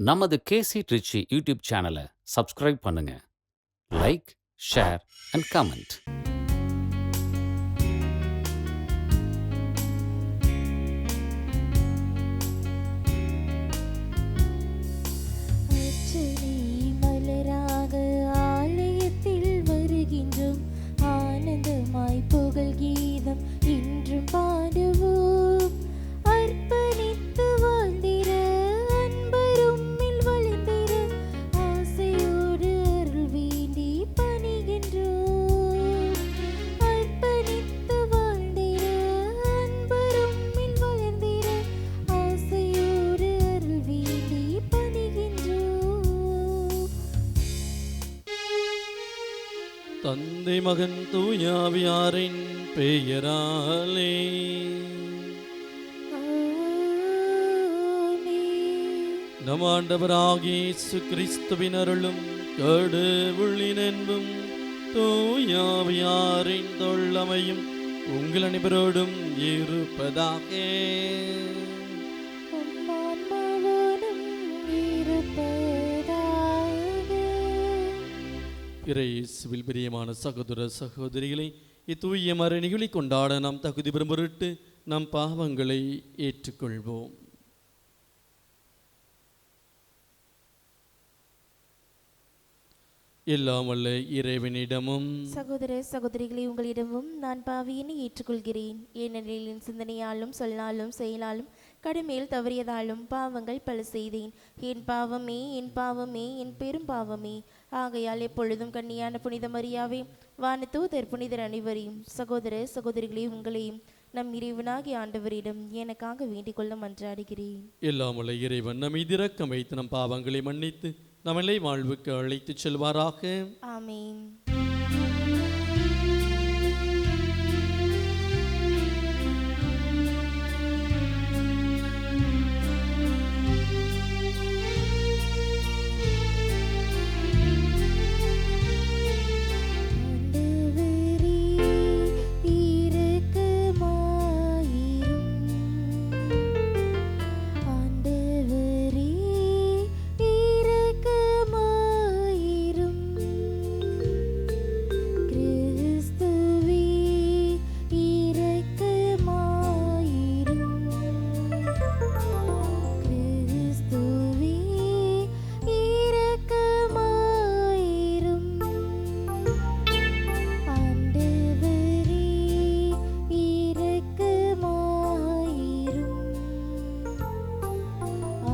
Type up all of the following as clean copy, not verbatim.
நமது கேசி ட்ரிச்சி யூடியூப் சேனலை சப்ஸ்கிரைப் பண்ணுங்க. Like, share and comment. அர்ச்சனை மலராக ஆலயத்தில் வருகின்றோம், ஆனந்தமாய் புகழ் கீதம் இன்றும் பாடுவோம். அர்ப்பணித்து வாழ்ந்திட, அன்பரும்மில் வளர்ந்திட, ஆசையோடு அருள் வேண்டி பணிகின்றோம். அர்ப்பணித்து வாழ்ந்திட, அன்பரும்மில் வளர்ந்திட, ஆசையோடு அருள் வேண்டி பணிகின்றோம். தந்தை மகன் தூயாவியாரின் பெயராலே ஆமென். நம் ஆண்டவராகிய இயேசு கிறிஸ்துவின் அருளும் கடவுளின் அன்பும் தூயாவியாரின் தொல்லமையும் உங்கள் அனைவரோடும் இருப்பதாக. உம் ஆன்மாவோடும் இருப்பதாக. இயேசுவில் பிரியமான சகோதர சகோதரிகளை, இத்தூய மறை நிகழ்ச்சி கொண்டாட நாம் தகுதி பெறும் பொருட்டு நம் பாவங்களை ஏற்றுக்கொள்வோம். எல்லாம் வல்ல இறைவனிடமும் சகோதர சகோதரிகளை, உங்களிடமும் நான் பாவியினை ஏற்றுக்கொள்கிறேன். ஏனெனில் என் சிந்தனையாலும் சொல்லாலும் செயலாலும் கடமையில் தவறியதாலும் பாவங்கள் பல செய்தேன். என் பாவமே, என் பாவமே, என் பெரும் பாவமே. ஆகையால் எப்பொழுதும் கன்னியான புனித மரியாவே, வானதூதர் புனிதர் அனைவரையும், சகோதர சகோதரிகளை உங்களையும் நம் இறைவனாகிய ஆண்டவரிடம் எனக்காக வேண்டிக் கொள்ள மன்றாடுகிறேன். எல்லாம் வல்ல இறைவன் நம்மை இரக்கம் வைத்து நம் பாவங்களை மன்னித்து நம்மளை வாழ்வுக்கு அழைத்துச் செல்வாராக. ஆமென். ஆண்டவரே, இரக்கமாயிரும். ஆண்டவரே, இரக்கமாயிரும். கிறிஸ்துவே, இரக்கமாயிரும். கிறிஸ்துவே, இரக்கமாயிரும். ஆண்டவரே, இரக்கமாயிரும்.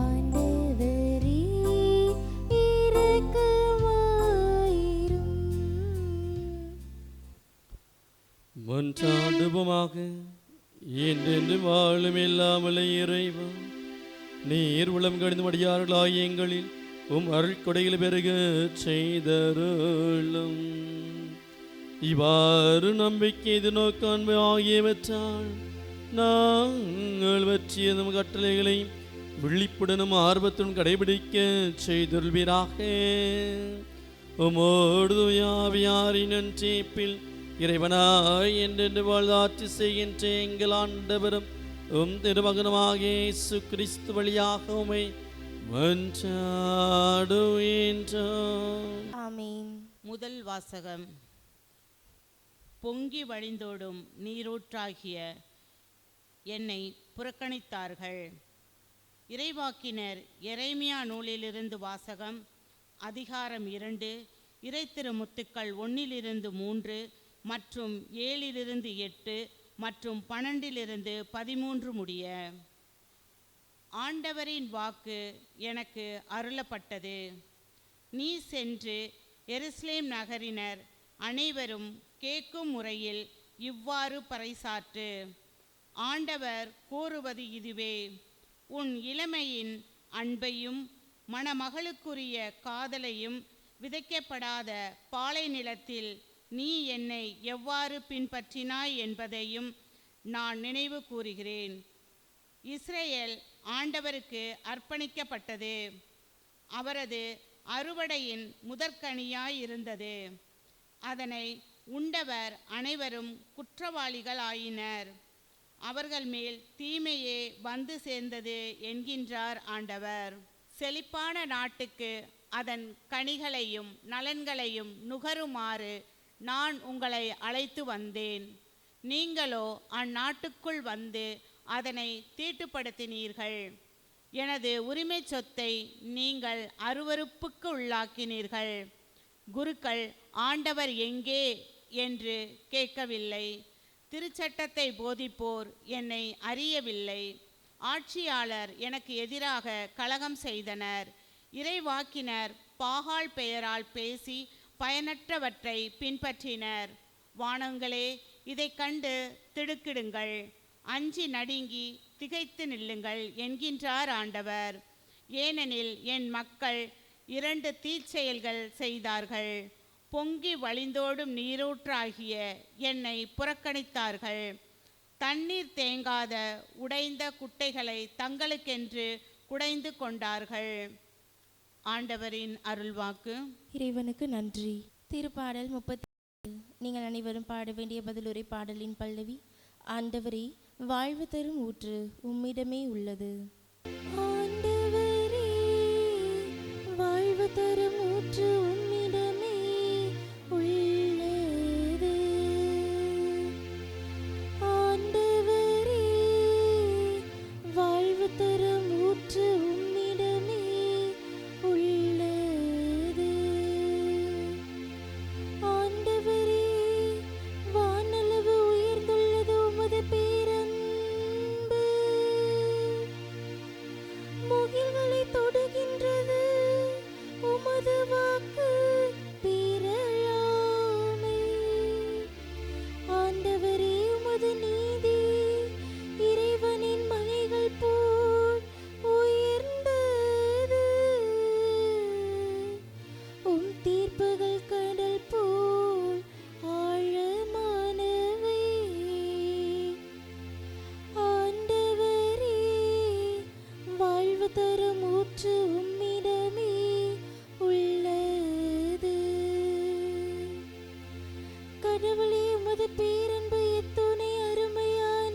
ஆண்டவரே, இரக்கமாயிரும். மன்றாடுவோமாக. என்றென்று வாழும் இல்லாமலே இறைவா, நீர் உளம் கடிந்து மடியார்களாய் எங்களில் உம் அருள் கொடைகளை பெருக செய்தருளும். இவ்வாறு நம்பிக்கை எதிர்நோக்காண்மை ஆகியவற்றால் நாங்கள் பற்றிய கட்டளைகளை விழிப்புடனும் ஆர்வத்துடன் கடைபிடிக்க செய்தருள்வீராக. உமோடு தூயாவியாரின் நன்றேப்பில் இறைவனாய் என்றென்று வாழ்ந்தாட்சி செய்கின்ற எங்கள் ஆண்டவரும் உம் திருமகனுமாகிய இயேசு கிறிஸ்து வழியாக உம்மை மன்றாடுகின்றோம். ஆமென். முதல் வாசகம். பொங்கி வழிந்தோடும் நீரூற்றாகிய என்னை புறக்கணித்தார்கள். இறைவாக்கினர் எரேமியா நூலிலிருந்து வாசகம். அதிகாரம் 2, இறைத்திருமுத்துக்கள் 1-3 மற்றும் 7-8 மற்றும் 12-13 முடிய. ஆண்டவரின் வாக்கு எனக்கு அருளப்பட்டது. நீ சென்று எருசலேம் நகரினர் அனைவரும் கேட்கும் முறையில் இவ்வாறு பறைசாற்று. ஆண்டவர் கூறுவது இதுவே: உன் இளமையின் அன்பையும் மணமகளுக்குரிய காதலையும் விதைக்கப்படாத பாலை நிலத்தில் நீ என்னை எவ்வாறு பின்பற்றினாய் என்பதையும் நான் நினைவு கூறுகிறேன். இஸ்ரேல் ஆண்டவருக்கு அர்ப்பணிக்கப்பட்டது. அவரது அறுவடையின் முதற்கனியாயிருந்தது. அதனை உண்டவர் அனைவரும் குற்றவாளிகள் ஆயினர். அவர்கள் மேல் தீமையே வந்து சேர்ந்தது என்கின்றார் ஆண்டவர். செழிப்பான நாட்டுக்கு அதன் கனிகளையும் நலன்களையும் நுகருமாறு நான் உங்களை அழைத்து வந்தேன். நீங்களோ அந்நாட்டுக்குள் வந்து அதனை தீட்டுப்படுத்தினீர்கள். எனது உரிமை சொத்தை நீங்கள் அருவருப்புக்கு உள்ளாக்கினீர்கள். குருக்கள் ஆண்டவர் எங்கே என்று கேட்கவில்லை. திருச்சட்டத்தை போதிப்போர் என்னை அறியவில்லை. ஆட்சியாளர் எனக்கு எதிராக கலகம் செய்தனர். இறைவாக்கினர் பாகால் பெயரால் பேசி பயனற்றவற்றை பின்பற்றினர். வானங்களே, இதை கண்டு திடுக்கிடுங்கள், அஞ்சி நடுங்கி திகைத்து நில்லுங்கள் என்கின்றார் ஆண்டவர். ஏனெனில் என் மக்கள் 2 தீச்செயல்கள் செய்தார்கள். பொங்கி வழிந்தோடும் நீரூற்றாகிய என்னை புறக்கணித்தார்கள். தண்ணீர் தேங்காத உடைந்த குட்டைகளை தங்களுக்கென்று குடைந்து கொண்டார்கள். ஆண்டவரின் அருள்வாக்கு. இறைவனுக்கு நன்றி. திருப்பாடல் 30. நீங்கள் அனைவரும் பாட வேண்டிய பதிலுரை பாடலின் பல்லவி. ஆண்டவரே, வாழ்வு தரும் ஊற்று உம்மிடமே உள்ளது. ஆண்டவரே, வாழ்வு தரும் ஊற்று உம்மிடமே உள்ளது. ஆண்டவரே, வாழ்வு தரும் ஊற்று உம்மிடமே உள்ளது. ஆண்டவரே, வானளவு உயர்ந்துள்ளது உமது பேரன்பு. முகில்களை தொடுகின்றது உமது வாக்கு பேரழாமை. ஆண்டவரே, உமது நீதி இறைவனின் மலைகள் போல் உயர்ந்தது. உம் தீர்ப்புகள் கடல் போல் ஆழமானவை. ஆண்டவரே, வாழ்வு தரும் ஊற்று உம்மிடமே உள்ளது. கடவுளே, உமது பேரன்பு எத்துணை அருமையானது.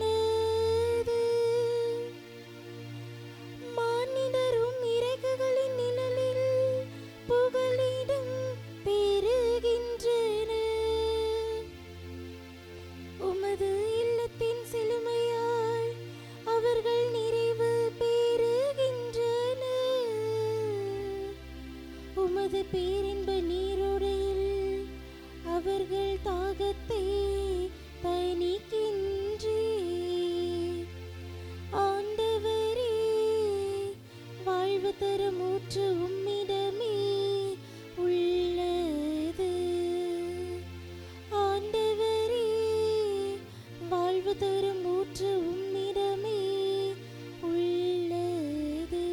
மானிடரும் இறகுகளின் நிழலில் புகலிடம் பெறுகின்றனர். உமது இல்லத்தின் செழுமையால் அவர்கள் நிறைவு பெறுகின்றனர். உமது பேரின்ப நீரோடையில் அவர்கள் தாகத்தை தணிக்கின்றீர். ஆண்டவரே, வாழ்வு தரும் ஊற்று உம்மிடமே உள்ளது. ஆண்டவரே, வாழ்வு தரும் ஊற்று உம்மிடமே உள்ளது.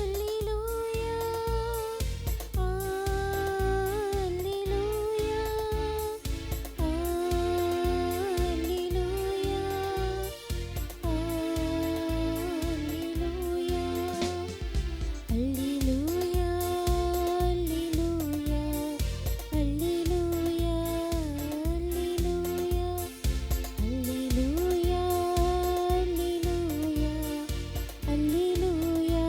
அல்லேலூயா, அல்லேலூயா, அல்லேலூயா, அல்லேலூயா, அல்லேலூயா, அல்லேலூயா, அல்லேலூயா, அல்லேலூயா, அல்லேலூயா, அல்லேலூயா,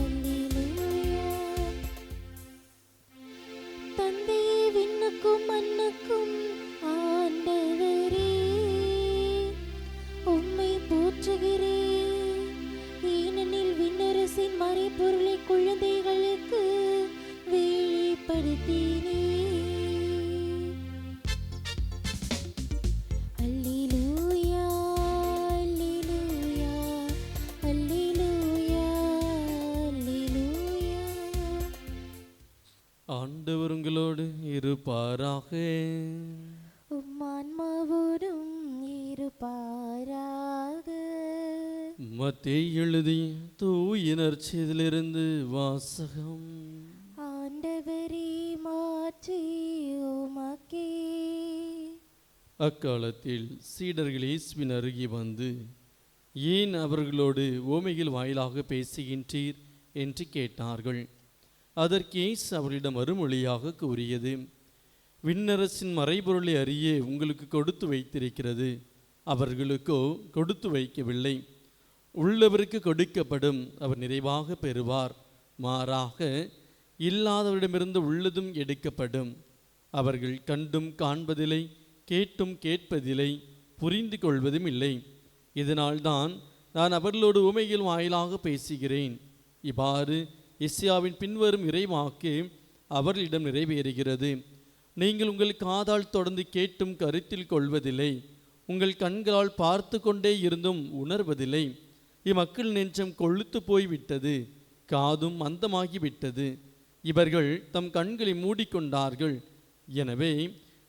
அல்லேலூயா. தந்தையே, விண்ணுக்கும் மண்ணுக்கும் ஆண்டவரே, உம்மை போற்றுகிறேன். ஏனெனில் விண்ணரசின் மறைபொருளை குழந்தைகளுக்கு வெளிப்படுத்தினீர். அல்லேலூயா, அல்லேலூயா, அல்லேலூயா, அல்லேலூயா. ஆண்டவர் உங்களோடு இருப்பாராக. உம் ஆன்மாவோடும் இருப்பாராக. மத்தேயு எழுதிய தூய நற்செய்தியிலிருந்து வாசகம். ஆண்டவரே, மாற்றி உமக்கே. அக்காலத்தில் சீடர்கள் இயேசுவின் அருகே வந்து, ஏன் அவர்களோடு உவமைகள் வாயிலாக பேசுகின்றீர் என்று கேட்டார்கள். அதற்கு இயேசு அவர்களிடம் மறுமொழியாக கூறியது, விண்ணரசின் மறைபொருளை அறிய உங்களுக்கு கொடுத்து வைத்திருக்கிறது, அவர்களுக்கோ கொடுத்து வைக்கவில்லை. உள்ளவருக்கு கொடுக்கப்படும், அவர் நிறைவாக பெறுவார். மாறாக இல்லாதவரிடமிருந்து உள்ளதும் எடுக்கப்படும். அவர்கள் கண்டும் காண்பதில்லை, கேட்டும் கேட்பதில்லை, புரிந்து கொள்வதும் இல்லை. இதனால்தான் நான் அவர்களோடு உமையில் வாயிலாக பேசுகிறேன். இவ்வாறு எஸ்யாவின் பின்வரும் இறைவாக்கு அவர்களிடம் நிறைவேறுகிறது. நீங்கள் உங்கள் காதால் தொடர்ந்து கேட்டும் கருத்தில் கொள்வதில்லை, உங்கள் கண்களால் பார்த்து கொண்டே இருந்தும் உணர்வதில்லை. இம்மக்கள் நெஞ்சம் கொழுத்து போய்விட்டது, காதும் மந்தமாகிவிட்டது. இவர்கள் தம் கண்களை மூடிக்கொண்டார்கள். எனவே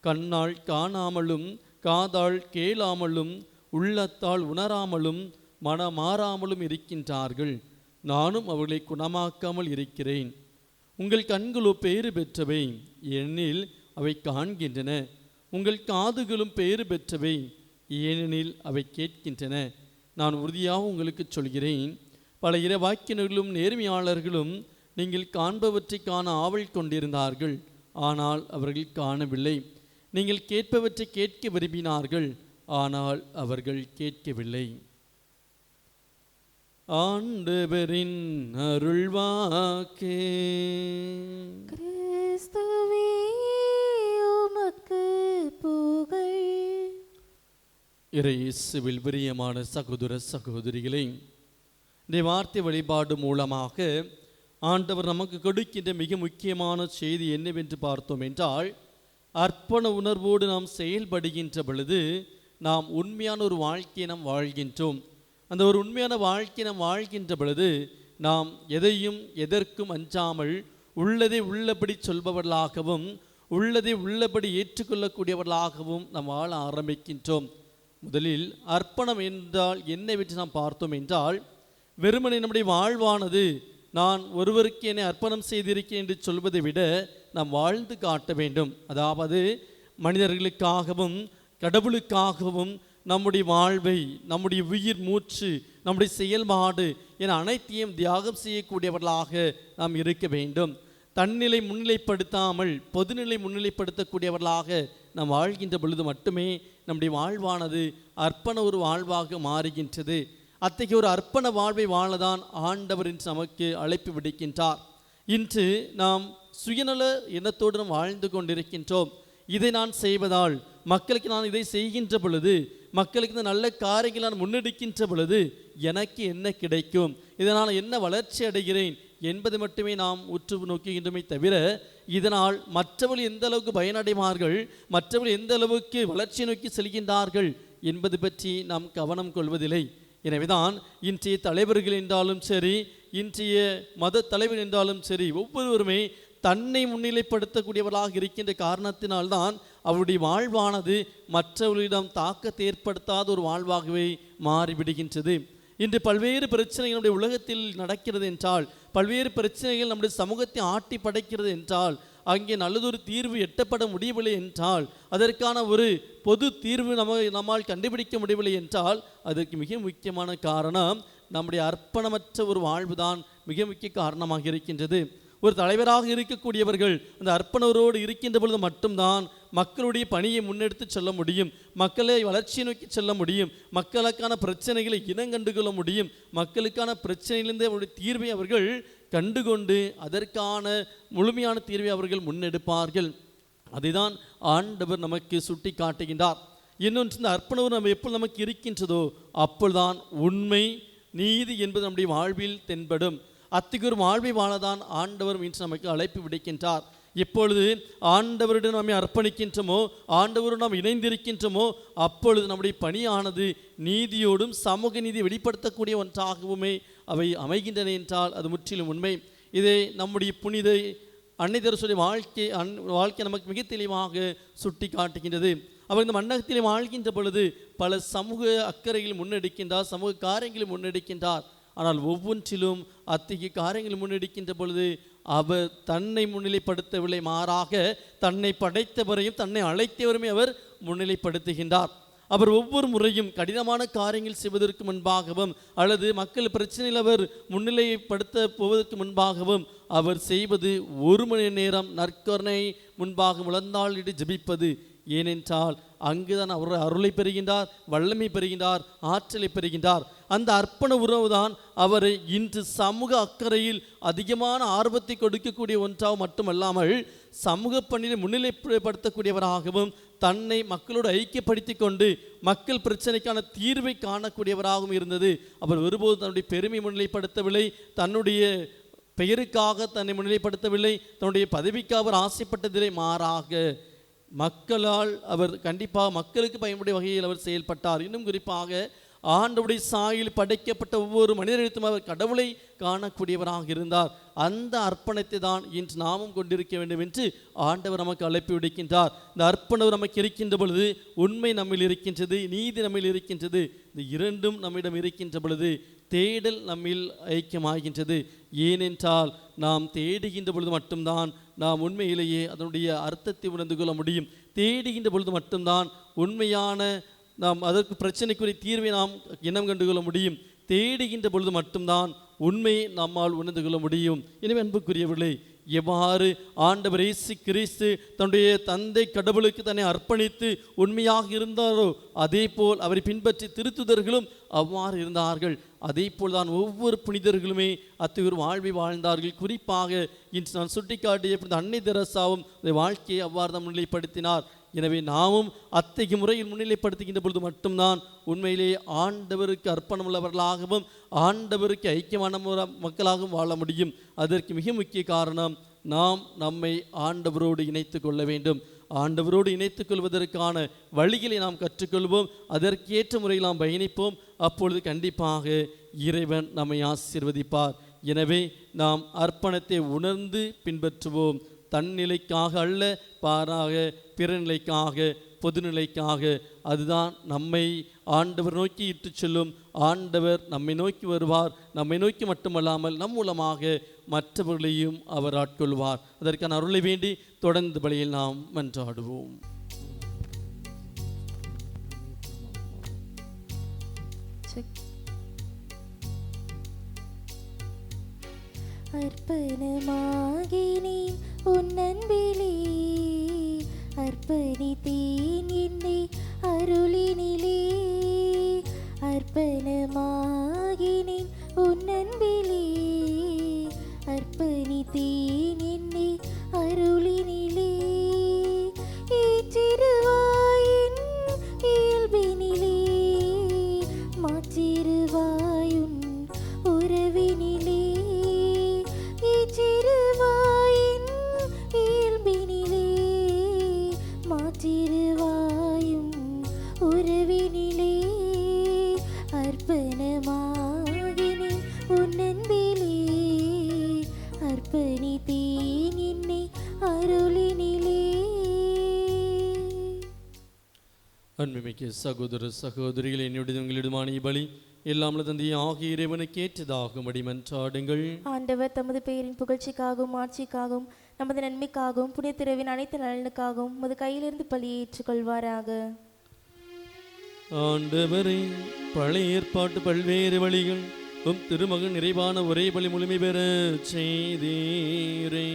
கண்ணால் காணாமலும் காதால் கேளாமலும் உள்ளத்தால் உணராமலும் மனமாறாமலும் இருக்கின்றார்கள். நானும் அவர்களை குணமாக்காமல் இருக்கிறேன். உங்கள் கண்களோ பேறு பெற்றவை, ஏனெனில் அவை காண்கின்றன. உங்கள் காதுகளும் பேறு பெற்றவை, ஏனெனில் அவை கேட்கின்றன. நான் உறுதியாக உங்களுக்கு சொல்கிறேன், பல இறைவாக்கினர்களும் நேர்மையாளர்களும் நீங்கள் காண்பவற்றை காண ஆவல் கொண்டிருந்தார்கள், ஆனால் அவர்கள் காணவில்லை. நீங்கள் கேட்பவற்றை கேட்க விரும்பினார்கள், ஆனால் அவர்கள் கேட்கவில்லை. ஆண்டவரின் அருள்வாக்கே. கிறிஸ்துவே உமக்கு புகழ். இயேசுவில் பிரியமான சகோதர சகோதரிகளே, இந்த வார்த்தை வழிபாடு மூலமாக ஆண்டவர் நமக்கு கொடுக்கின்ற மிக முக்கியமான செய்தி என்னவென்று பார்த்தோம் என்றால், அர்ப்பண உணர்வோடு நாம் செயல்படுகின்ற பொழுது நாம் உண்மையான ஒரு வாழ்க்கையை நாம் வாழ்கின்றோம். அந்த ஒரு உண்மையான வாழ்க்கையை நாம் வாழ்கின்ற பொழுது நாம் எதையும் எதற்கும் அஞ்சாமல் உள்ளதை உள்ளபடி சொல்பவர்களாகவும் உள்ளதை உள்ளபடி ஏற்றுக்கொள்ளக்கூடியவர்களாகவும் நாம் வாழ ஆரம்பிக்கின்றோம். முதலில் அர்ப்பணம் என்றால் என்னவென்று நாம் பார்த்தோம் என்றால், வெறுமனே நம்முடைய வாழ்வானது நான் ஒருவருக்கு என்னை அர்ப்பணம் செய்திருக்கேன் என்று சொல்வதை விட நாம் வாழ்ந்து காட்ட வேண்டும். அதாவது மனிதர்களுக்காகவும் கடவுளுக்காகவும் நம்முடைய வாழ்வை, நம்முடைய உயிர் மூச்சு, நம்முடைய செயல்பாடு என அனைத்தையும் தியாகம் செய்யக்கூடியவர்களாக நாம் இருக்க வேண்டும். தன்னிலை முன்னிலைப்படுத்தாமல் பொதுநிலை முன்னிலைப்படுத்தக்கூடியவர்களாக நாம் வாழ்கின்ற பொழுது மட்டுமே நம்முடைய வாழ்வானது அர்ப்பண ஒரு வாழ்வாக மாறுகின்றது. அத்தகைய ஒரு அர்ப்பண வாழ்வை வாழதான் ஆண்டவர் இன்று நமக்கு அழைப்பு விடுக்கின்றார். இன்று நாம் சுயநல எண்ணத்தோடு நாம் வாழ்ந்து கொண்டிருக்கின்றோம். இதை நான் செய்வதால், மக்களுக்கு நான் இதை செய்கின்ற பொழுது, மக்களுக்கு இந்த நல்ல காரியங்களை நான் முன்னெடுக்கின்ற பொழுது எனக்கு என்ன கிடைக்கும், இதனால் என்ன வளர்ச்சி அடைகிறேன் என்பதை மட்டுமே நாம் உற்று நோக்குகின்றமே தவிர, இதனால் மற்றவர்கள் எந்த அளவுக்கு பயனடைவார்கள், மற்றவர்கள் எந்த அளவுக்கு வளர்ச்சி நோக்கி செல்கின்றார்கள் என்பது பற்றி நாம் கவனம் கொள்வதில்லை. எனவேதான் இன்றைய தலைவர்கள் என்றாலும் சரி, இன்றைய மத தலைவர் என்றாலும் சரி, ஒவ்வொருவருமே தன்னை முன்னிலைப்படுத்தக்கூடியவர்களாக இருக்கின்ற காரணத்தினால்தான் அவருடைய வாழ்வானது மற்றவர்களிடம் தாக்கத்தை ஏற்படுத்தாத ஒரு வாழ்வாகவே மாறிவிடுகின்றது. இன்று பல்வேறு பிரச்சனைகள் நம்முடைய உலகத்தில் நடக்கிறது என்றால், பல்வேறு பிரச்சனைகள் நம்முடைய சமூகத்தை ஆட்டி படைக்கிறது என்றால், அங்கே நல்லதொரு தீர்வு எட்டப்பட முடியவில்லை என்றால், அதற்கான ஒரு பொது தீர்வு நம்மால் கண்டுபிடிக்க முடியவில்லை என்றால், அதற்கு மிக முக்கியமான காரணம் நம்முடைய அர்ப்பணமற்ற ஒரு வாழ்வு தான் மிக முக்கிய காரணமாக இருக்கின்றது. ஒரு தலைவராக இருக்கக்கூடியவர்கள் அந்த அர்ப்பணரோடு இருக்கின்ற பொழுது மட்டும்தான் மக்களுடைய பணியை முன்னெடுத்து செல்ல முடியும், மக்களை வளர்ச்சியை நோக்கி செல்ல முடியும், மக்களுக்கான பிரச்சனைகளை இனங்கண்டு கொள்ள முடியும். மக்களுக்கான பிரச்சனையிலிருந்து அவருடைய தீர்வை அவர்கள் கண்டுகொண்டு அதற்கான முழுமையான தீர்வை அவர்கள் முன்னெடுப்பார்கள். அதைதான் ஆண்டவர் நமக்கு சுட்டி காட்டுகின்றார். இன்னொன்று, இந்த அர்ப்பணம் நம்ம எப்பொழுது நமக்கு இருக்கின்றதோ அப்பொழுதுதான் உண்மை நீதி என்பது நம்முடைய வாழ்வில் தென்படும். அத்தகைய ஒரு வாழ்வை வாழதான் ஆண்டவர் இன்று நமக்கு அழைப்பு விடுக்கின்றார். எப்பொழுது ஆண்டவரிடம் நம்மை அர்ப்பணிக்கின்றோமோ, ஆண்டவரோடு நாம் இணைந்திருக்கின்றோமோ, அப்பொழுது நம்முடைய பணியானது நீதியோடும் சமூக நீதி வெளிப்படுத்தக்கூடிய ஒன்றாகவுமே அவை அமைகின்றன என்றால் அது முற்றிலும் உண்மை. இதை நம்முடைய புனித அன்னை தெரசுடைய வாழ்க்கை நமக்கு மிக தெளிவாக சுட்டி காட்டுகின்றது. அவர் இந்த மண்டகத்திலே வாழ்கின்ற பொழுது பல சமூக அக்கறைகள் முன்னெடுக்கின்றார், சமூக காரியங்களை முன்னெடுக்கின்றார். ஆனால் ஒவ்வொன்றிலும் அத்தகைய காரியங்களை முன்னெடுக்கின்ற பொழுது அவர் தன்னை முன்னிலைப்படுத்தவில்லை, மாறாக தன்னை படைத்தவரையும் தன்னை அழைத்தவருமே அவர் முன்னிலைப்படுத்துகின்றார். அவர் ஒவ்வொரு முறையும் கடினமான காரியங்கள் செய்வதற்கு முன்பாகவும் அல்லது மக்கள் பிரச்சனையில் அவர் முன்னிலைப்படுத்த போவதற்கு முன்பாகவும் அவர் செய்வது 1 மணி நேரம் நற்கருணை முன்பாக முழந்தாளிட்டு ஜெபிப்பது. ஏனென்றால் அங்குதான் அவர் அருளை பெறுகின்றார், வல்லமை பெறுகின்றார், ஆற்றலை பெறுகின்றார். அந்த அர்ப்பண உறவுதான் அவரை இன்று சமூக அக்கறையில் அதிகமான ஆர்வத்தை கொடுக்கக்கூடிய ஒன்றாக மட்டுமல்லாமல் சமூக பணியை முன்னிலைப்படுத்தக்கூடியவராகவும் தன்னை மக்களோடு ஐக்கியப்படுத்தி கொண்டு மக்கள் பிரச்சனைக்கான தீர்வை காணக்கூடியவராகவும் இருந்தது. அவர் ஒருபோது தன்னுடைய பெருமை முன்னிலைப்படுத்தவில்லை, தன்னுடைய பெயருக்காக தன்னை முன்னிலைப்படுத்தவில்லை, தன்னுடைய பதவிக்காக அவர் ஆசைப்பட்டதில்லை. மாறாக மக்களால் அவர் கண்டிப்பாக மக்களுக்கு பயன்படும் வகையில் அவர் செயல்பட்டார். இன்னும் குறிப்பாக ஆண்டவருடைய சாயில் படைக்கப்பட்ட ஒவ்வொரு மனிதனிடத்தும் அவர் கடவுளை காணக்கூடியவராக இருந்தார். அந்த அர்ப்பணத்தை தான் இன்று நாமும் கொண்டிருக்க வேண்டும் என்று ஆண்டவர் நமக்கு அழைப்பு விடுக்கின்றார். இந்த அர்ப்பணம் நமக்கு இருக்கின்ற பொழுது உண்மை நம்மில் இருக்கின்றது, நீதி நம்மில் இருக்கின்றது. இந்த இரண்டும் நம்மிடம் இருக்கின்ற பொழுது தேடல் நம்மில் ஐக்கியமாகின்றது. ஏனென்றால் நாம் தேடுகின்ற பொழுது மட்டும்தான் நாம் உண்மையிலேயே அதனுடைய அர்த்தத்தை உணர்ந்து கொள்ள முடியும். தேடுகின்ற பொழுது மட்டும்தான் உண்மையான நாம் அதற்கு பிரச்சனைக்குரிய தீர்வை நாம் இனம் கண்டுகொள்ள முடியும். தேடுகின்ற பொழுது மட்டும்தான் உண்மையை நம்மால் உணர்ந்து கொள்ள முடியும். எனவே அன்புக்குரியவர்களே, எவ்வாறு ஆண்டவர் இயேசு கிறிஸ்து தன்னுடைய தந்தை கடவுளுக்கு தன்னை அர்ப்பணித்து உண்மையாக இருந்தாரோ அதே போல் அவரை பின்பற்றி திருத்துதர்களும் அவ்வாறு இருந்தார்கள். அதே போல் தான் ஒவ்வொரு புனிதர்களுமே அத்தகைய ஒரு வாழ்வை வாழ்ந்தார்கள். குறிப்பாக இன்று நான் சுட்டிக்காட்டிய அன்னை தெரசாவும் வாழ்க்கையை அவ்வாறு தான் முன்னிலைப்படுத்தினார். எனவே நாமும் அத்தகைய முறையில் முன்னிலைப்படுத்துகின்ற பொழுது மட்டும்தான் உண்மையிலேயே ஆண்டவருக்கு அர்ப்பணமுள்ளவர்களாகவும் ஆண்டவருக்கு ஐக்கியமான மக்களாகவும் வாழ முடியும். அதற்கு மிக முக்கிய காரணம் நாம் நம்மை ஆண்டவரோடு இணைத்து கொள்ள வேண்டும். ஆண்டவரோடு இணைத்துக் கொள்வதற்கான வழிகளை நாம் கற்றுக்கொள்வோம், அதற்கேற்ற முறையில் நாம் பயணிப்போம். அப்பொழுது கண்டிப்பாக இறைவன் நம்மை ஆசீர்வதிப்பார். எனவே நாம் அர்ப்பணத்தை உணர்ந்து பின்பற்றுவோம். தன்னிலைக்காக அல்ல, பாராக பிறநிலைக்காக, பொதுநிலைக்காக. அதுதான் நம்மை ஆண்டவர் நோக்கி இட்டு செல்லும். ஆண்டவர் நம்மை நோக்கி வருவார். நம்மை நோக்கி மட்டுமல்லாமல் நம் மூலமாக மற்றவர்களையும் அவர் ஆட்கொள்வார். அதற்கான அருளை வேண்டி தொடர்ந்து பலியில் நாம் மன்றாடுவோம். அர்ப்பணமாகினேன் உன் அன்பிலே, அர்ப்பணித்தேன் என்னை அருளினிலே. அர்ப்பணமாகினேன் உன் அன்பிலே, அர்ப்பணித்தேன் என்னை அருளினிலே. ஏற்றிடுவாயின் இயல்பினிலே, மாற்றிடுவாயுன் உறவினிலே. ஏற்றிடுவாயின் இயல்பினிலே, மாற்றிடுவாயும் உறவினிலே. அர்ப்பணமாகினேன் உன் அன்பிலே, அர்ப்பணித்தேன் என்னை அருளினிலே. அன்புமிக்க சகோதர சகோதரிகள், என்னுடைய உங்களிடமான பலி எல்லாம் தந்தை ஆகிய இறைவனுக்கு ஏற்றதாகும்படி மன்றாடுங்கள். ஆண்டவர் தமது பெயரின் புகழ்ச்சிக்காகவும் ஆட்சிக்காகவும் நமது நன்மைக்காகவும் புனித திரவின் அனைத்து நலனுக்காகவும் உமது கையிலிருந்து பலியை ஏற்றுக்கொள்வாராக. ஆண்டவரே, பழைய ஏற்பாட்டு பல்வேறு வழிகள் திருமகன் நிறைவான ஒரே பலி முழுமை பெற செய்தீரே.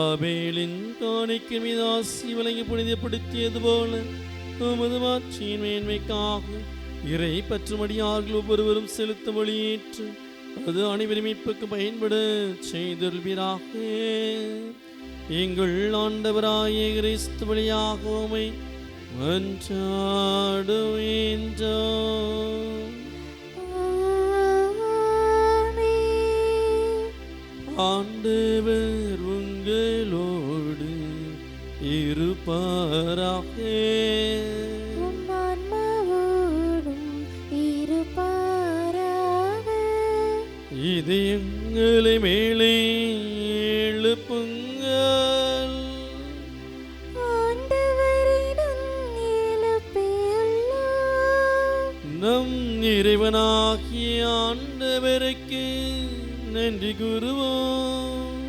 ஆபேலின் காணிக்கை மீது ஆசி வழங்கி புனிதப்படுத்தியது போல உமது ஆட்சியின் மேன்மைக்காக இறை பற்றுமடியார்கள் ஒவ்வொருவரும் செலுத்தும் வழியேற்று அது அனைவரும் மீட்புக்கு பயன்பட செய்தொள்வீராக. எங்கள் ஆண்டவராகிய கிறிஸ்து வழியாக உம்மை மன்றாடுகின்றோம். ஆண்டவர் உங்களோடு இருப்பாராக. இதயங்களை மேலே எழுப்புங்கள். நம் இறைவனாகிய ஆண்டவருக்கு நன்றி கூறுவோம்.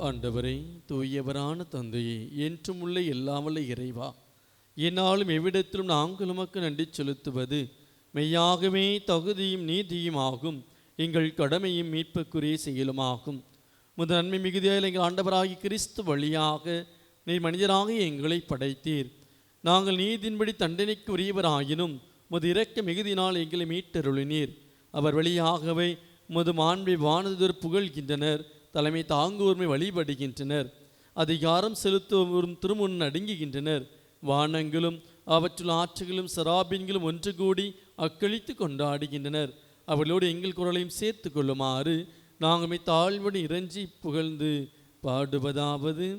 ஆண்டவரே, தூயவரான தந்தையே, என்றும் உள்ள எல்லாமல்ல இறைவா, என்னாலும் எவ்விடத்திலும் நாங்கள் உமக்கு நன்றி செலுத்துவது மெய்யாகவே தகுதியும் நீதியும் ஆகும். எங்கள் கடமையும் மீட்புக்குரிய செயலுமாகும். முதல் நன்மை மிகுதியால் எங்கள் ஆண்டவராகி கிறிஸ்து வழியாக நீர் மனிதராக எங்களை படைத்தீர். நாங்கள் நீதியின்படி தண்டனைக்கு உரியவராயினும் முது இரக்க மிகுதியினால் எங்களை மீட்டருளினீர். அவர் வழியாகவே முது மாண்பை வானதர் புகழ்கின்றனர். தலைமை தாங்குவோர்மை வழிபடுகின்றனர். அதிகாரம் செலுத்துவோரும் திருமுன் நடுங்குகின்றனர். வானங்களும் அவற்றுள் ஆற்றுகளும் சராபின்களும் ஒன்று கூடி அக்களித்து கொண்டாடுகின்றனர். அவர்களோடு எங்கள் குரலையும் சேர்த்து கொள்ளுமாறு நாங்கள் தாழ்வடி இறைஞ்சி புகழ்ந்து பாடுவதாவது: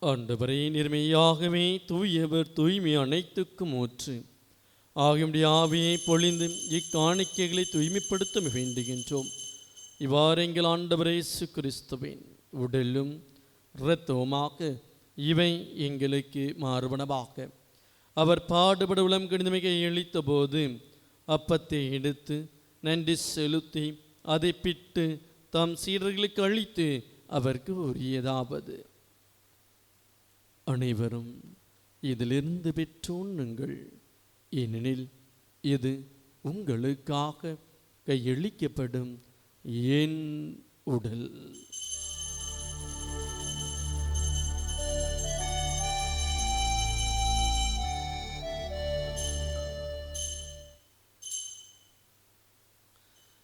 ஆண்டவரே, நிர்மையாகவே தூயவர், தூய்மை அனைத்துக்கும் ஊற்று. ஆகிய ஆவியை பொழிந்து இக்காணிக்கைகளை தூய்மைப்படுத்த வேண்டுகின்றோம். இவ்வாறு எங்கள் ஆண்டவரே இயேசு கிறிஸ்துவின் உடலும் இரத்தவுமாக இவை எங்களுக்கு மாறுபனவாக. அவர் பாடுபட உளம் கடிதமை கையளித்த போது அப்பத்தை எடுத்து நன்றி செலுத்தி அதை பிட்டு தம் சீடர்களுக்கு அளித்து அவருக்கு உரியதாவது: அனைவரும் இதிலிருந்து பெற்றுண்ணுங்கள், ஏனெனில் இது உங்களுக்காக கையளிக்கப்படும் என் உடல்.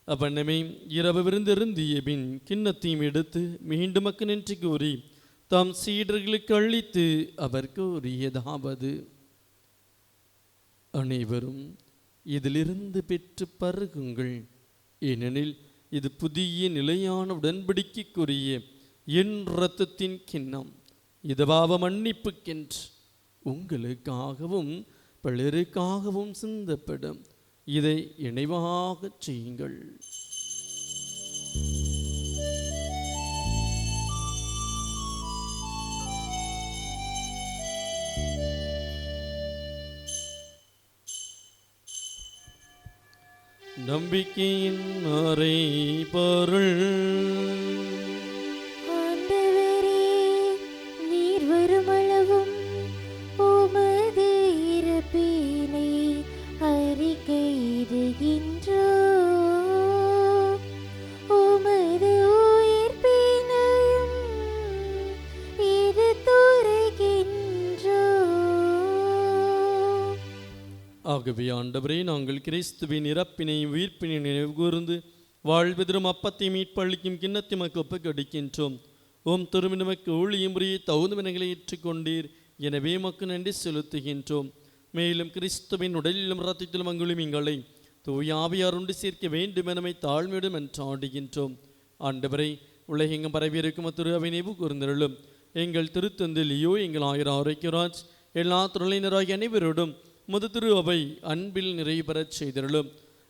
அப்பண்ணமே இரவு விருந்திருந்திய பின் கிண்ணத்தையும் எடுத்து மீண்டும் மக்கு நன்றி கூறி தம் சீடர்களுக்கு அளித்து அவருக்கு உரியதாவது: அனைவரும் இதிலிருந்து பெற்று பருகுங்கள், ஏனெனில் இது புதிய நிலையான உடன்படிக்கைக்குரிய என் இரத்தத்தின் கிண்ணம். இது பாவ மன்னிப்புக்கென்று உங்களுக்காகவும் பலருக்காகவும் சிந்தப்படும். இதை நினைவாக செய்யுங்கள். நம்பிக்கையின் மறை பொருள். ஆண்டவரே, நீர் வருமளவும் உமது இறப்பினை அறிக்கையிடுகின்றோம், உமது உயிர்ப்பினையும் எடுத்துரைக்கின்றோம். ஆகவே ஆண்டவரே, நாங்கள் கிறிஸ்துவின் இறப்பினையும் உயிர்ப்பினையும் நினைவு கூர்ந்து வாழ்வெதிரும் அப்பத்தை மீட்பளிக்கும் கிண்ணத்தை மக்கு ஒப்புக்கொடுக்கின்றோம். ஓம் திருமினமக்கு ஊழியும் புரிய தகுந்தவனங்களை ஏற்றுக்கொண்டீர். எனவே மக்கு நன்றி செலுத்துகின்றோம். மேலும் கிறிஸ்துவின் உடலிலும் இரத்தத்திலும் அங்குளும் எங்களை தூயாவியார் உண்டு சேர்க்க வேண்டும் எனமை தாழ்மையுடன் என்றாடுகின்றோம். ஆண்டவரை, உலகெங்கும் பரவியிருக்கும் திருவை நினைவு கூர்ந்தருளும். எங்கள் திருத்தந்தையிலேயோ எங்கள் ஆயிரம் ஆரோக்கியராஜ் எல்லா தொழிலினராகிய அனைவரோடும் முது திரு அவை அன்பில் நிறைவு பெறச் செய்தருளும்.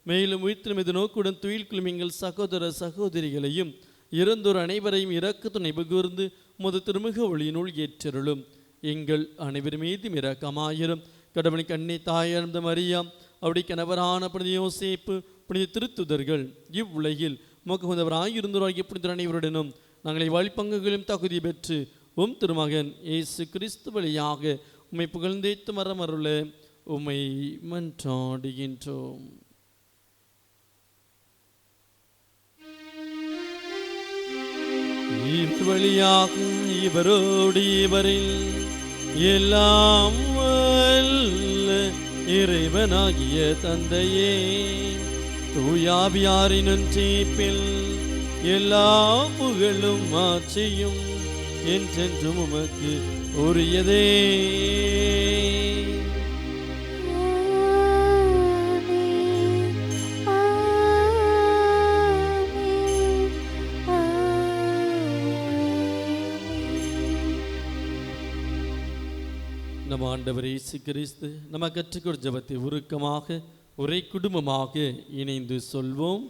மேலும் உயிர்த்திலும் இது நோக்குடன் துயில்குள்ளும் எங்கள் சகோதர சகோதரிகளையும் இறந்தோர் அனைவரையும் இரக்கத்து நினைவு கூர்ந்து முது திருமுக ஒளியினுள் ஏற்றருளும். எங்கள் அனைவர் மீதும் இரக்கமாயிரும். கடவுளுக்கு அன்னை தாயார்ந்த மரியாம், அவருடைய கணவரான புனித யோசேப்பு, புனித திருத்துதர்கள், இவ்வுலகில் முகமுதவராயிருந்தோராகிய புனிதர் அனைவருடனும் நாங்களை வாழ்பங்குகளும் தகுதி பெற்று உம் திருமகன் இயேசு கிறிஸ்து வழியாக உம்மை புகழ்ந்தேத்து மரமருள உம்மை மன்றாடுகின்றோம். இவர் வழியாக இவரோடு இவரில் எல்லாம் வல்ல இறைவனாகிய தந்தையே, தூயாவியாரின் ஒன்றிப்பில் எல்லா புகழும் ஆட்சியும் என்றென்றும் உமக்கு உரியதே. நம் ஆண்டவர் இயேசு கிறிஸ்து நம்ம கற்றுக்கொள் ஜெபத்தை உருக்கமாக ஒரே குடும்பமாக இணைந்து சொல்வோம்.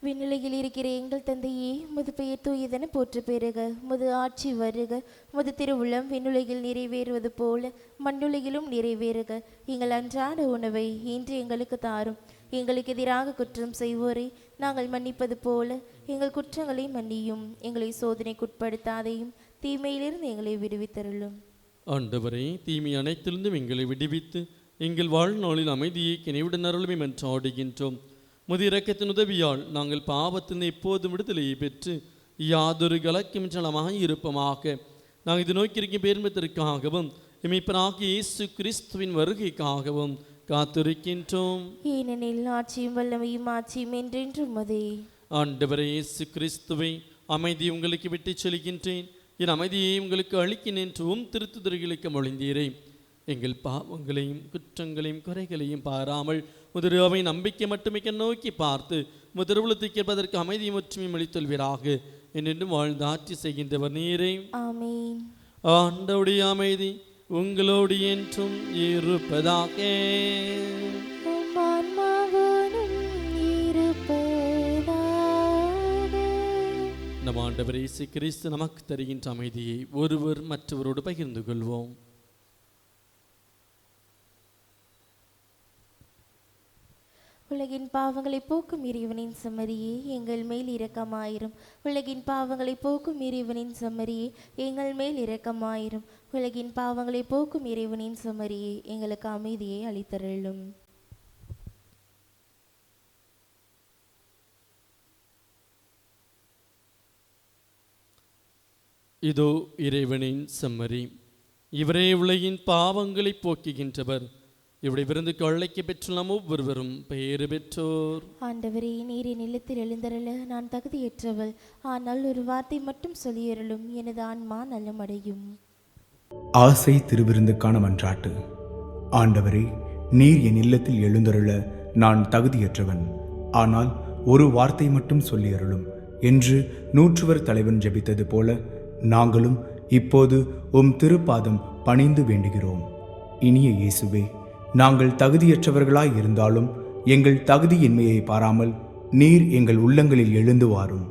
விண்ணுலகில் இருக்கிற எங்கள் தந்தையே, முது பெயர் தூயதென போற்று பெறுக. முது ஆட்சி வருக. முது திருவுளம் விண்ணுலகில் நிறைவேறுவது போல மண்ணுலகிலும் நிறைவேறுக. எங்கள் அன்றாட உணவை இன்று எங்களுக்கு தாரும். எங்களுக்கு எதிராக குற்றம் செய்வோரை நாங்கள் மன்னிப்பது போல எங்கள் குற்றங்களை மன்னியும். எங்களை சோதனைக்குட்படுத்தாதையும் தீமையிலிருந்து எங்களை விடுவித்தருளும். ஆண்டவரே, தீமை அனைத்திலிருந்தும் எங்களை விடுவித்து எங்கள் வாழ்நாளில் அமைதியை கிணைவுடன் அருளுமே மன்றாடுகின்றோம். முது இரக்கத்தின் உதவியால் நாங்கள் பாவத்தில் எப்போதும் விடுதலையை பெற்று யாதொரு கலக்கமின்றலமாக இருப்போமாக. நாங்கள் இது நோக்கியிருக்கும் பேர்மத்திற்காகவும் இமைப்பனாகிய இயேசு கிறிஸ்துவின் வருகைக்காகவும் காத்திருக்கின்றோம். ஏனெனில் ஆட்சியும் வல்லமையும் ஆட்சியும் என்றென்றும் அதே. ஆண்டவரே இயேசு கிறிஸ்துவை, அமைதி உங்களுக்கு விட்டுச் செல்கின்றேன், என் அமைதியை உங்களுக்கு அளிக்கின்றோம் திருத்துதர்களுக்கு மொழிந்தீரே. எங்கள் பாவங்களையும் குற்றங்களையும் குறைகளையும் பாராமல் முதலாவை நம்பிக்கை மட்டுமே நோக்கி பார்த்து முதருளத்தை கேட்பதற்கு அமைதியும் ஒற்றுமையும் அளித்தொல்வீராக. என்னென்றும் வாழ்ந்து ஆட்சி செய்கின்றவர் நீரே. ஆமென். ஆண்டவருடைய அமைதி உங்களோடு என்றும் இருப்பதாக. நம் ஆண்டவர் இயேசு கிறிஸ்து நமக்கு தருகின்ற அமைதியை ஒருவர் மற்றவரோடு பகிர்ந்து கொள்வோம். உலகின் பாவங்களை போக்கும் இறைவனின் செம்மறியே, எங்கள் மேல் இரக்கமாயிரும். உலகின் பாவங்களை போக்கும் இறைவனின் செம்மறியே, எங்கள் மேல் இரக்கமாயிரும். உலகின் பாவங்களை போக்கும் இறைவனின் செம்மறியே, எங்களுக்கு அமைதியை அளித்தருளும். இதோ இறைவனின் செம்மறி, இவரே உலகின் பாவங்களை போக்குகின்றவர். இவருடைய விருந்துக்கு அழைக்க பெற்ற நாம் ஒவ்வொருவரும் பெயர் பெற்றோர். ஆண்டவரே, நீரின் இல்லத்தில் எழுந்தருள நான் தகுதியற்றவள். ஆனால் ஒரு வார்த்தை மட்டும் சொல்லியருளும், எனது ஆன்மா நலமடையும். ஆசை திருவிருந்துக்கான மன்றாட்டு. ஆண்டவரே, நீர் என் இல்லத்தில் எழுந்தருள நான் தகுதியற்றவன். ஆனால் ஒரு வார்த்தை மட்டும் சொல்லியருளும் என்று நூற்றுவர் தலைவன் ஜெபித்தது போல நாங்களும் இப்போது உம் திருப்பாதம் பணிந்து வேண்டுகிறோம். இனிய இயேசுவே, நாங்கள் தகுதியற்றவர்களாய் இருந்தாலும் எங்கள் தகுதியின்மையை பாராமல் நீர் எங்கள் உள்ளங்களில் எழுந்து வாரும்.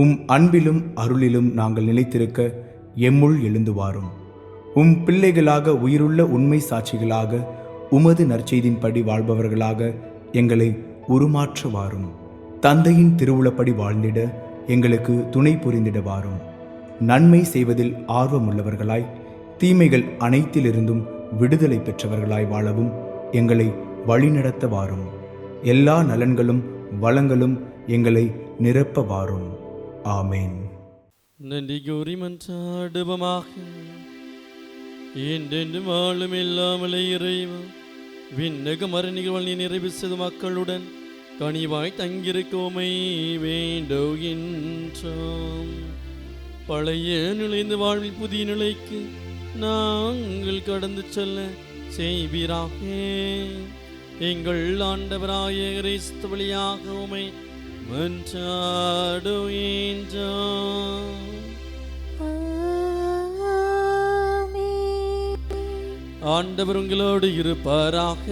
உம் அன்பிலும் அருளிலும் நாங்கள் நிலைத்திருக்க எம்முள் எழுந்து வாரும். உம் பிள்ளைகளாக உயிருள்ள உண்மை சாட்சிகளாக உமது நற்செய்தின்படி வாழ்பவர்களாக எங்களை உருமாற்ற வாரும். தந்தையின் திருவுளப்படி வாழ்ந்திட எங்களுக்கு துணை புரிந்திட வாரும். நன்மை செய்வதில் ஆர்வமுள்ளவர்களாய் தீமைகள் அனைத்திலிருந்தும் விடுதலை பெற்றவர்களாய் வாழவும் எங்களை வழிநடத்த வாரும். எல்லா நலன்களும் வளங்களும் எங்களை நிரப்ப வாரும். ஆமேன். நன்றி கூறி மன்றாடுவோமாக. என்றென்றும் வாழும் இல்லாமலே இறைவா, விண்ணக மரணிகள் நிறைவு செய்த மக்களுடன் கனிவாய் தங்கியிருக்கோமை வேண்டுகின்றோம். பழைய நிலைந்த வாழ்வில் புதிய நிலைக்கு நாங்கள் கடந்து செல்ல செய்வீராக. எங்கள் ஆண்டவராய கிறிஸ்து வழியாக உம்மை மன்றாடுகின்றோம். ஆண்டவர் உங்களோடு இருப்பாராக.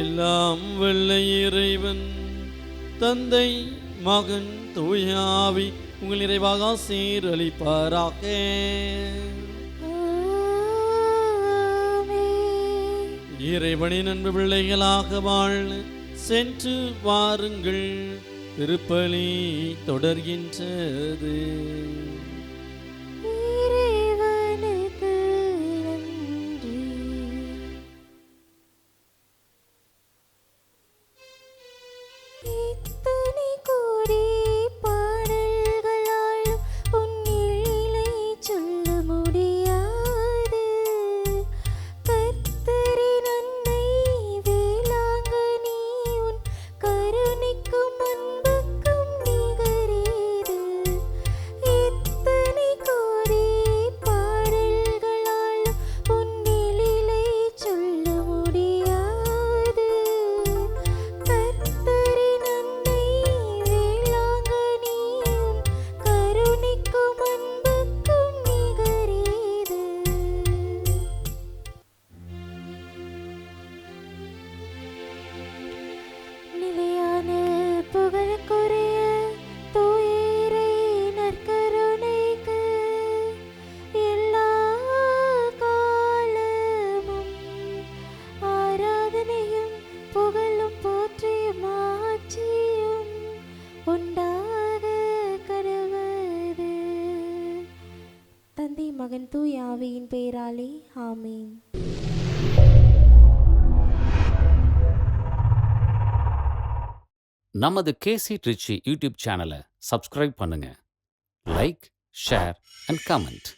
எல்லாம் வல்ல இறைவன் தந்தை மகன் தூயாவி உங்கள் நிறைவாக சீரழிப்பாராக. இறைவனின் அன்பு பிள்ளைகளாக வாழ சென்று வாருங்கள். திருப்பலி தொடர்கின்றது. மகன் தூய் ஆவியின் பெயராலே ஆமீன். நமது கேசி ட்ரிச்சி யூடியூப் சேனலை சப்ஸ்கிரைப் பண்ணுங்க. Like, share and comment.